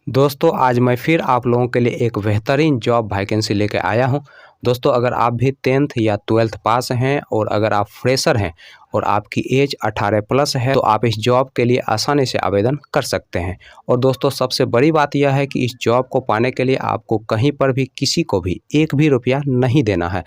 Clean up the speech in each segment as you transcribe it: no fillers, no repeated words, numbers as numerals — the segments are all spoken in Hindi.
दोस्तों आज मैं फिर आप लोगों के लिए एक बेहतरीन जॉब वैकेंसी लेकर आया हूं। दोस्तों अगर आप भी 10th या 12th पास हैं और अगर आप फ्रेशर हैं और आपकी एज 18 प्लस है तो आप इस जॉब के लिए आसानी से आवेदन कर सकते हैं। और दोस्तों सबसे बड़ी बात यह है कि इस जॉब को पाने के लिए आपको कहीं पर भी किसी को भी एक भी रुपया नहीं देना है।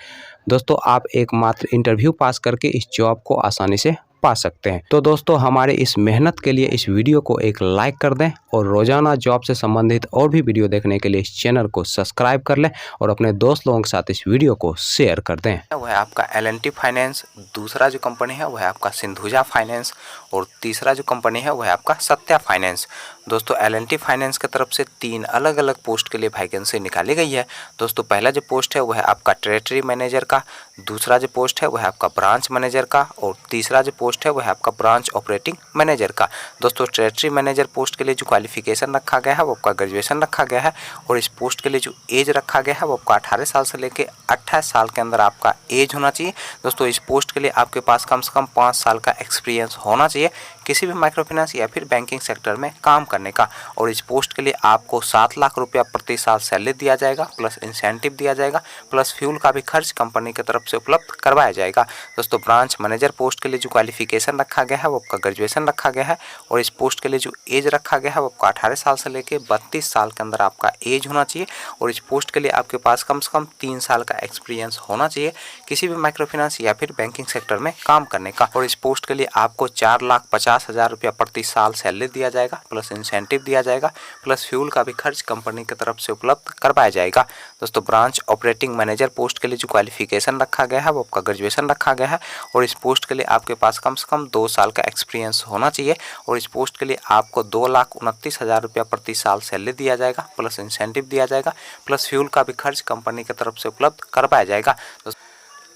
दोस्तों आप एकमात्र इंटरव्यू पास करके इस जॉब को आसानी से पा सकते हैं। तो दोस्तों हमारे इस मेहनत के लिए इस वीडियो को एक लाइक कर दें और रोजाना जॉब से संबंधित और भी वीडियो देखने के लिए इस चैनल को सब्सक्राइब कर लें और अपने दोस्त लोगों के साथ इस वीडियो को शेयर कर दें। वह आपका L&T फाइनेंस, दूसरा जो कंपनी है वह आपका सिंधुजा फाइनेंस और तीसरा जो कंपनी है वह आपका सत्या फाइनेंस। दोस्तों L&T फाइनेंस की तरफ से 3 अलग अलग पोस्ट के लिए वैकेंसी निकाली गई है। दोस्तों पहला जो पोस्ट है वह आपका टेरिटरी मैनेजर का, दूसरा जो पोस्ट है वह आपका ब्रांच मैनेजर का और तीसरा जो पोस्ट है वह आपका ब्रांच ऑपरेटिंग मैनेजर का। दोस्तों टेरिटरी मैनेजर पोस्ट के लिए जो क्वालिफिकेशन रखा गया है वो आपका ग्रेजुएशन रखा गया है और इस पोस्ट के लिए जो एज रखा गया है वो आपका 18 साल से लेकर 28 साल के अंदर आपका एज होना चाहिए। दोस्तों इस पोस्ट के लिए आपके पास कम से कम 5 साल का एक्सपीरियंस होना चाहिए किसी भी माइक्रो फाइनेंस या फिर बैंकिंग सेक्टर में काम करने का। और इस पोस्ट के लिए आपको 7 लाख रुपया प्रति साल सैलरी दिया जाएगा, प्लस इंसेंटिव दिया जाएगा, प्लस फ्यूल का भी खर्च कंपनी की तरफ से उपलब्ध करवाया जाएगा। दोस्तों ब्रांच मैनेजर पोस्ट के लिए जो क्वालिफिकेशन रखा गया है वो आपका ग्रेजुएशन रखा गया है और इस पोस्ट के लिए जो एज रखा गया है वो आपका 18 साल से लेकर 32 साल के अंदर आपका एज होना चाहिए। और इस पोस्ट के लिए आपके पास कम से कम 3 साल का एक्सपीरियंस होना चाहिए किसी भी माइक्रो फाइनेंस या फिर बैंकिंग सेक्टर में काम करने का। और इस पोस्ट के लिए आपको 4,50,000 रुपया प्रति साल सैलरी दिया जाएगा, प्लस इंसेंटिव दिया जाएगा, प्लस फ्यूल का भी खर्च कंपनी की तरफ से उपलब्ध करवाया जाएगा। दोस्तों ब्रांच ऑपरेटिंग मैनेजर पोस्ट के लिए जो क्वालिफिकेशन रखा गया है वो आपका ग्रेजुएशन रखा गया है और इस पोस्ट के लिए आपके पास कम से कम 2 साल का एक्सपीरियंस होना चाहिए। और इस पोस्ट के लिए आपको 2,29,000 रुपया प्रति साल सैलरी दिया जाएगा, प्लस इंसेंटिव दिया जाएगा, प्लस फ्यूल का भी खर्च कंपनी की तरफ से उपलब्ध करवाया जाएगा।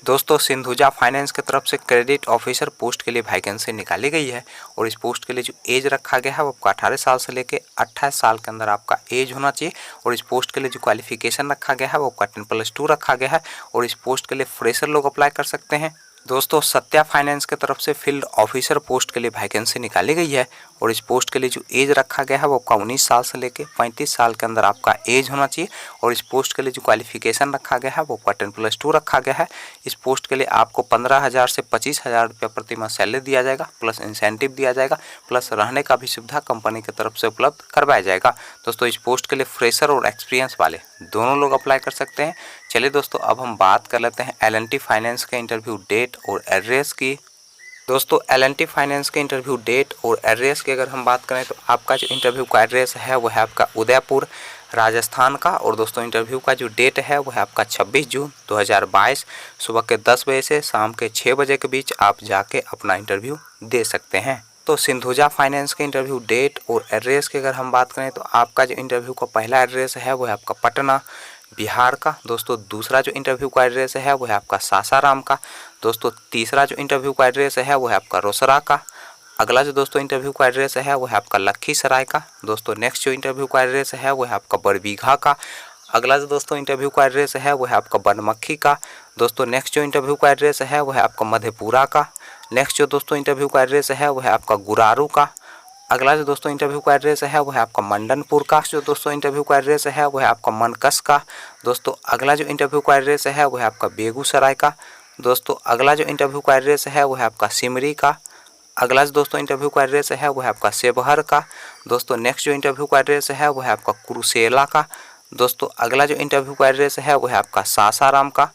दोस्तों सिंधुजा फाइनेंस की तरफ से क्रेडिट ऑफिसर पोस्ट के लिए वैकेंसी निकाली गई है और इस पोस्ट के लिए जो एज रखा गया है वो आपका 18 साल से लेकर 28 साल के अंदर आपका एज होना चाहिए। और इस पोस्ट के लिए जो क्वालिफिकेशन रखा गया है वो आपका 10+2 रखा गया है और इस पोस्ट के लिए फ्रेशर लोग अप्लाई कर सकते हैं। दोस्तों सत्या फाइनेंस की तरफ से फील्ड ऑफिसर पोस्ट के लिए वैकेंसी निकाली गई है और इस पोस्ट के लिए जो एज रखा गया है वो आपका 19 साल से लेकर 35 साल के अंदर आपका एज होना चाहिए। और इस पोस्ट के लिए जो क्वालिफिकेशन रखा गया है वो आपका 10+2 रखा गया है। इस पोस्ट के लिए आपको 15,000 से 25,000 रुपया प्रति माह सैलरी दिया जाएगा, प्लस इंसेंटिव दिया जाएगा, प्लस रहने का भी सुविधा कंपनी की तरफ से उपलब्ध करवाया जाएगा। दोस्तों इस पोस्ट के लिए फ्रेशर और एक्सपीरियंस वाले दोनों लोग अप्लाई कर सकते हैं। चलिए दोस्तों अब हम बात कर लेते हैं L&T फाइनेंस के इंटरव्यू डेट और एड्रेस की। दोस्तों L&T फाइनेंस के इंटरव्यू डेट और एड्रेस की अगर हम बात करें तो आपका जो इंटरव्यू का एड्रेस है वो है आपका उदयपुर राजस्थान का। और दोस्तों इंटरव्यू का जो डेट है वो है आपका 26 जून 2022 सुबह के 10 बजे से शाम के 6 बजे के बीच आप जाके अपना इंटरव्यू दे सकते हैं। तो सिंधुजा फाइनेंस के इंटरव्यू डेट और एड्रेस की अगर हम बात करें तो आपका जो इंटरव्यू का पहला एड्रेस है वो है आपका पटना बिहार का। दोस्तों दूसरा जो इंटरव्यू का एड्रेस है वो है आपका सासाराम का। दोस्तों तीसरा जो इंटरव्यू का एड्रेस है वो है आपका रोसड़ा का। अगला जो दोस्तों इंटरव्यू का एड्रेस है वो है आपका लखीसराय का। दोस्तों नेक्स्ट जो इंटरव्यू का एड्रेस है वो है आपका बरबीघा का। अगला जो दोस्तों इंटरव्यू का एड्रेस है वो है आपका बनमक्खी का। दोस्तों नेक्स्ट जो इंटरव्यू का एड्रेस है वो है आपका मधेपुरा का। नेक्स्ट जो दोस्तों इंटरव्यू का एड्रेस है वो है आपका गुरारू का। अगला जो दोस्तों इंटरव्यू का एड्रेस है वो है आपका मंडनपुर का। जो दोस्तों इंटरव्यू का एड्रेस है वो है आपका मनकस का। दोस्तों अगला जो इंटरव्यू का एड्रेस है वो है आपका बेगूसराय का। दोस्तों अगला जो इंटरव्यू का एड्रेस है वो है आपका सिमरी का। अगला जो दोस्तों इंटरव्यू का एड्रेस है वो है आपका सेबहर का। दोस्तों नेक्स्ट जो इंटरव्यू का एड्रेस है वो है आपका कुरुसेला का। दोस्तों अगला जो इंटरव्यू का एड्रेस है वो है आपका सासाराम का।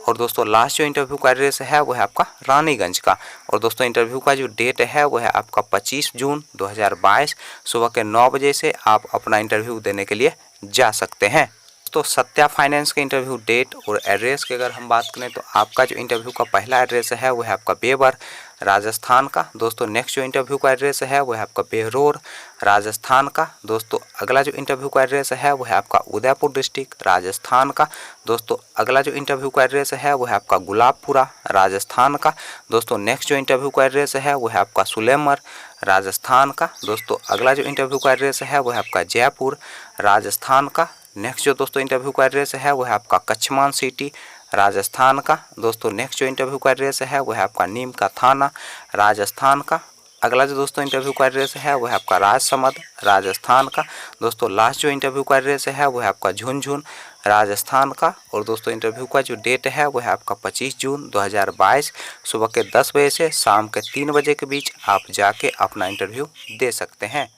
और दोस्तों लास्ट जो इंटरव्यू का एड्रेस है वो है आपका रानीगंज का। और दोस्तों इंटरव्यू का जो डेट है वो है आपका 25 जून 2022 सुबह के 9 बजे से आप अपना इंटरव्यू देने के लिए जा सकते हैं। तो सत्या फाइनेंस के इंटरव्यू डेट और एड्रेस की अगर हम बात करें तो आपका जो इंटरव्यू का पहला एड्रेस है वो है आपका बेवर राजस्थान का। दोस्तों नेक्स्ट जो इंटरव्यू का एड्रेस है वो है आपका बेहरोर राजस्थान का। दोस्तों अगला जो इंटरव्यू का एड्रेस है वो है आपका उदयपुर डिस्ट्रिक्ट राजस्थान का। दोस्तों अगला जो इंटरव्यू का एड्रेस है वो है आपका गुलाबपुरा राजस्थान का। दोस्तों नेक्स्ट जो इंटरव्यू का एड्रेस है वो है आपका सुलेमर राजस्थान का। दोस्तों अगला जो इंटरव्यू का एड्रेस है वो है आपका जयपुर राजस्थान का। नेक्स्ट जो दोस्तों इंटरव्यू का एड्रेस है वो है आपका कच्छमान सिटी राजस्थान का। दोस्तों नेक्स्ट जो इंटरव्यू का एड्रेस है वो है आपका नीम का थाना राजस्थान का। अगला जो दोस्तों इंटरव्यू का एड्रेस है वो है आपका राजसमंद राजस्थान का। दोस्तों लास्ट जो इंटरव्यू का एड्रेस है वो है आपका झुनझुन राजस्थान का। और दोस्तों इंटरव्यू का जो डेट है वो है आपका 25 जून 2022 सुबह के 10 बजे से शाम के 3 बजे के बीच आप जाके अपना इंटरव्यू दे सकते हैं।